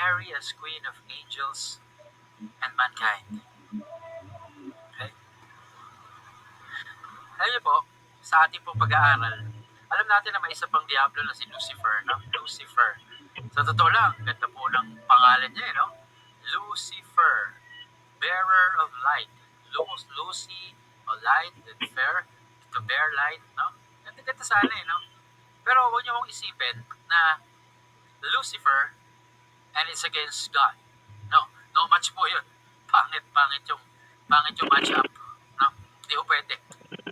Mary as Queen of Angels and Mankind. Okay? Alam niyo po, sa ating pong pag-aaral, alam natin na may isa pang diablo na si Lucifer, no? Lucifer. Sa totoo lang, ganda po ng pangalan niya, no? Lucifer, bearer of light. Lucy, o light, and fair, to bear light, no? Ganda sana no? Pero huwag niyo mong isipin na Lucifer and it's against God. No match po yun. Pangit yung match up. No? Hindi po pwede.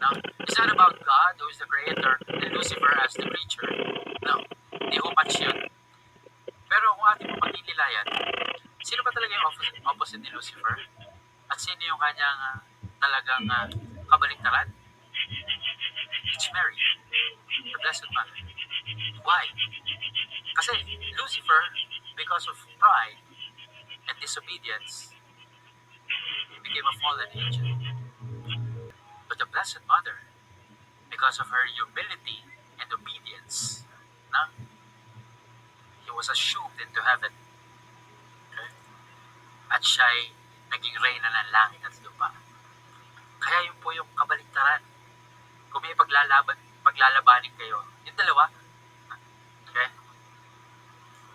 No? It's not about God who is the creator and Lucifer as the creature. No? Hindi po match yun. Pero kung ating po pagtitilayan, sino ba talaga yung opposite ni Lucifer? At sino yung kanyang talagang kabaliktaran? It's Mary, the Blessed Mother. Why? Kasi Lucifer, because of pride and disobedience, he became a fallen angel. But the Blessed Mother, because of her humility and obedience, no? He was assumed into heaven. Okay? At siya'y naging reyna ng langit at lupa. Kaya yun po yung kabaliktaran. Kung may paglalabanin kayo, yung dalawa, okay?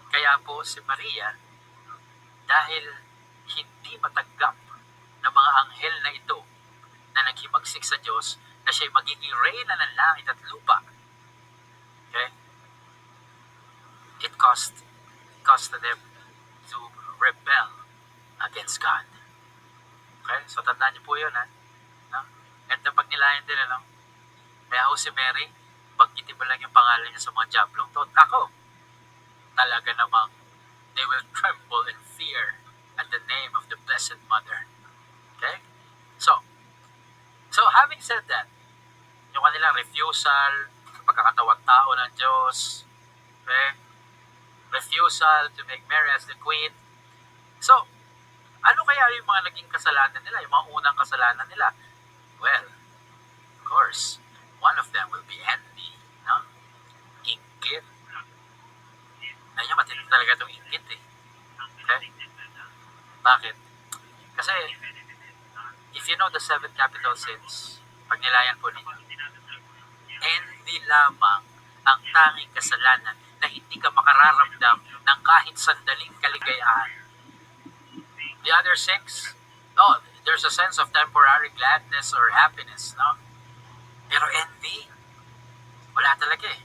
Kaya po si Maria, dahil hindi matanggap ng mga anghel na ito na naghimagsik sa Diyos na siya'y magiging reyna ng langit at lupa. Okay? It caused them to rebel against God. Okay? So tandaan niyo po yun, ha? No? At ang pagnilayan din, ano? Kaya ho si Mary, banggitin mo lang yung pangalan niya sa mga diablong to. Ako, talaga namang they will tremble in fear at the name of the Blessed Mother. Okay? So having said that, yung kanilang refusal sa pagkakatawang tao ng Diyos, okay? Refusal to make Mary as the Queen. So, ano kaya yung mga naging kasalanan nila, yung mga unang kasalanan nila? Well, of course, one of them will be envy, no? Inggit. Ayun, matindi talaga itong inggit eh. Okay? Bakit? Kasi, if you know the 7 capital sins, pag nilayan po ninyo, envy lamang ang tanging kasalanan na hindi ka makararamdam ng kahit sandaling kaligayahan. The other 6, there's a sense of temporary gladness or happiness, no? Pero envy, wala talaga eh.